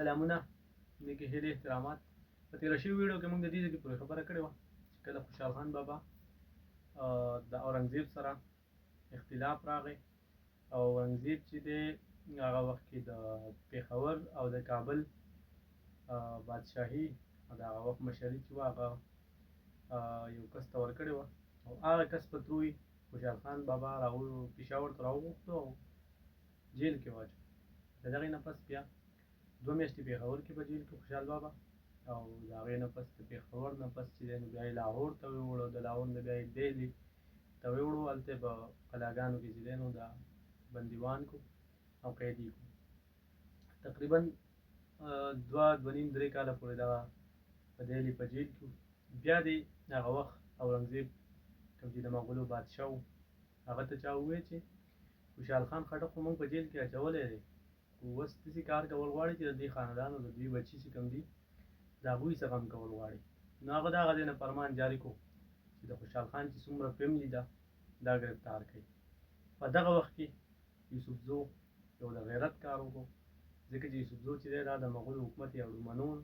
سلامونه، نیکې هیلې، احترامات. په تېره شوي ویډیو کې موږ د دې ځکه پورې خبره کړې وه چې کله خوشحال خان بابا د اورنګزیب سره اختلاف راغی او اورنګزیب چې دی هغه وخت کې د پېښور او د کابل بادشاهي او د هغه وخت مشري چې وه هغه یو کس ته ورکړې وه او هغه کس په تروی خوشحال خان بابا پېښور ته راوغوښتو او جیل کې واچو. د دغې نه پس بیا 2 میاشتې پېښور کې په جیل کې خوشحال بابا او د هغې نه پس د پېښور نه پس چې دی نو بیا یې لاهور ته ویوړ او د لاهور نه بیا یې دهلي ته ویوړو. هلته یې په قلاګانو کې چې دی نو دا بندیوان کو او قیدي کو. تقریبا 2.5-3 کاله پورې دغه په دهلي په جیل کې بیا دی هغه وخت اورنګزیب کوم چې د مغولو بادشاه و هغه ته چا وویل چې خوشحال خان خټک خو موږ په جیل کې اچولی دی خو اوس داسې کار کول غواړي چې د دې خاندان او د دوی بچي چې کوم دي د هغوی څه غم کول غواړي. نو هغه د هغه ځای نه فرمان جاري کړو چې د خوشحال خان چې څومره فیملي ده دا ګرفتار کړي. په دغه وخت کې یوسفزو یو د غیرت کار وکړو ځکه چې یوسفزو چې دی دا د مغولو حکومت یې اړومنون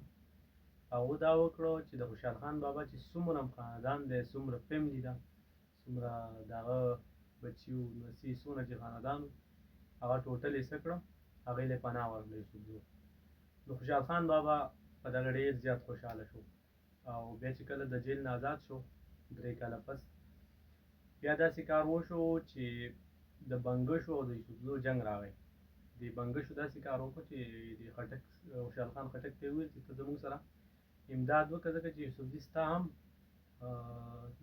هغو دا وکړو چې د خوشحال خان بابا چې څومره خاندان دی څومره فیملي ده څومره د هغه بچي و نسي څونه چې خاندان و هغه ټوټل یې څه کړه هغې له پناه ورکړه یوسفزو. نو خوشحال خان بابا په دغه ډېر زیات خوشحاله شو او بیا چې کله د جیل نه آزاد شو 3 کاله پس بیا داسې کار وشو چې د بنګشو او د یوسفزو جنګ راغی. د بنګشو داسې کار وکړو چې د خټک خوشحال خان خټک ته یې وویل چې ته زموږ سره امداد وکړه ځکه چې یوسفزي ستا هم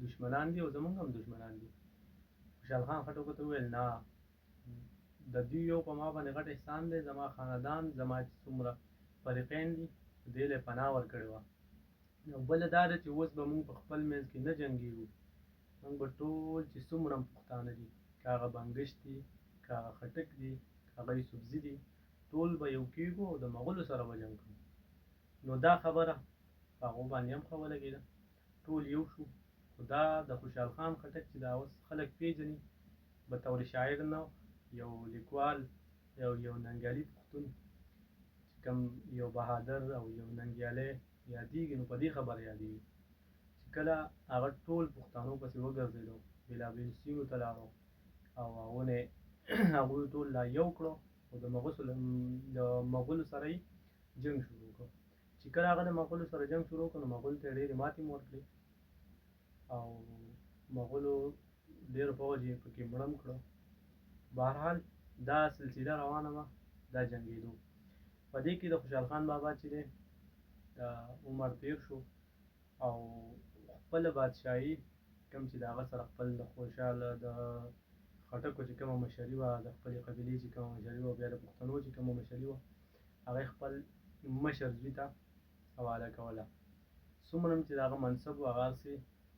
دشمنان دي او زموږ هم دشمنان دي. خوشحال خان خټک ته وویل نه د دوی یو په ما باندې غټ احسان دی زما خاندان زما چې څومره فریقین دي دې له پناه ورکړې وه. نو بله دا ده چې اوس به موږ په خپل منځ کې نه جنګېږو موږ به ټول چې څومره پښتانه دي که هغه بنګش دي که هغه خټک دي که هغه یوسفزي دي ټول به یو کېږو او د مغولو سره به جنګ کوو. نو دا خبره په هغو باندې هم ښه ولګېده ټول یو شو. خو دا د خوشحال خان خټک چې دا اوس خلک پیژني به طور شاعر نه یو لیکوال یو ننګیالي پښتون چې کوم یو بهادر او یو ننګیالی یادېږي نو په دې خبره یادېږي چې کله هغه ټول پښتانو پسې وګرځېدو بېلابېلو سیمو ته لاړو او هغو نه هغوی ټول لا یو کړو او د مغولو سره یې جنګ شروع کړو. چې کله هغه د مغولو سره جنګ شروع کړو نو مغولو ته یې ډېرې ماتې هم ورکړې او مغولو ډېر پوځ یې پکې مړه هم کړو. بهرحال دا سلسله روانه وه دا جنګېدو. په دې کې د خوشحال خان بابا چې دی عمر تېر شو او خپله بادشاهي کوم چې د هغه سره خپل د خوشحاله د خټکو چې کومه مشري وه د خپلې قبیلې چې کومه مشري وه بیا د پښتنو چې کومه مشري وه هغه خپل مشر زوی ته حواله کوله. څومره چې د هغه منصب و هغه هسې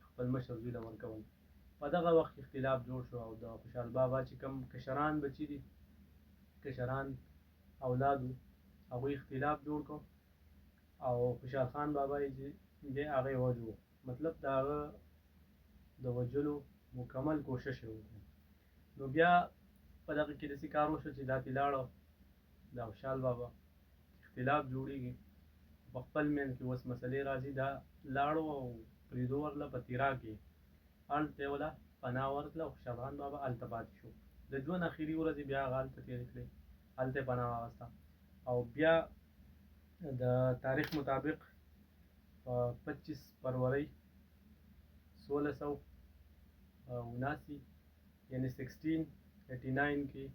خپل مشر زوی ته ورکول. په دغه وخت اختلاف جوړ شو او د خوشحال بابا چې کوم کشران بچي دي کشران اولاد و هغوی اختلاف جوړ کړو او خوشحال خان بابا یې چې دی هغه یې وژو مطلب د هغه د وژلو مکمل کوشش یې وکړو. نو بیا په دغه کې داسې کار وشو چې دا ترې لاړه د خوشحال بابا اختلاف جوړېږي په خپل منځ کې اوس مسلې راځي دا لاړو او پرېږدو ورله په تیرا کې هلته یې وله پناه ورکړه او خوشحال خان بابا هلته پاتې شو. د ژوند اخري ورځې بیا هغه هلته تېرې کړې هلته یې پناه واخیسته او بیا د تاریخ مطابق په 25 فروری 1679 یعنی 1689 کې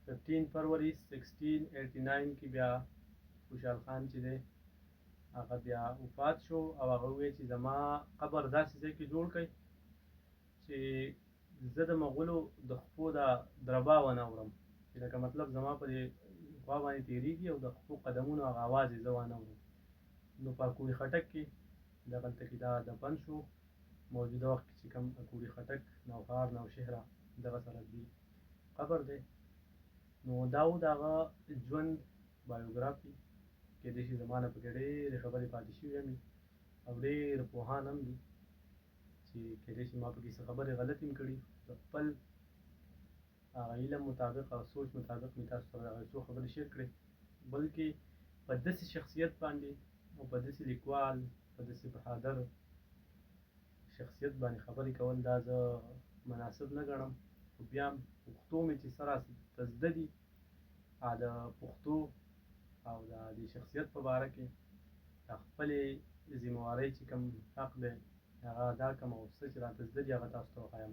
15 فروری 1689 کې بیا خوشحال خان چې دی هغه بیا وفات شو او هغه وویل چې زما قبر داسې ځای کې جوړ کړئ چې زه د مغولو د خپو دا دربا ونه اورم چې لکه مطلب زما په دې خوا باندې تېرېږي او د خپو قدمونو هغه اواز یې زه وانه اورم. نو په اکوړي خټک کې دغلته کې دا دفن شو موجوده وخت کې چې کوم اکوړي خټک نوښار نوشهره دغه سره دوی قبر دی. نو دا و د هغه ژوند بایوګرافي کېدای شي زما نه پکې ډېرې خبرې پاتې شوي هم او ډېر پوهان هم دي چې کېدای شي ما پکې څه خبرې غلطې هم کړي د خپل علم مطابق او سوچ مطابق مې تاسو سره دغه څو خبرې شیر کړې بلکې په داسې شخصیت باندې او په داسې لیکوال په داسې بهادر شخصیت باندې خبرې کول دا زه مناسب نه ګڼم. خو بیا هم پښتو مې چې څه راته زده دي د پښتو او د دې شخصیت په باره کې د خپلې ذمهوارۍ چې کوم حق دی هغه ادا کړم او څه چې راته زده دي هغه تاسو ته وښیم.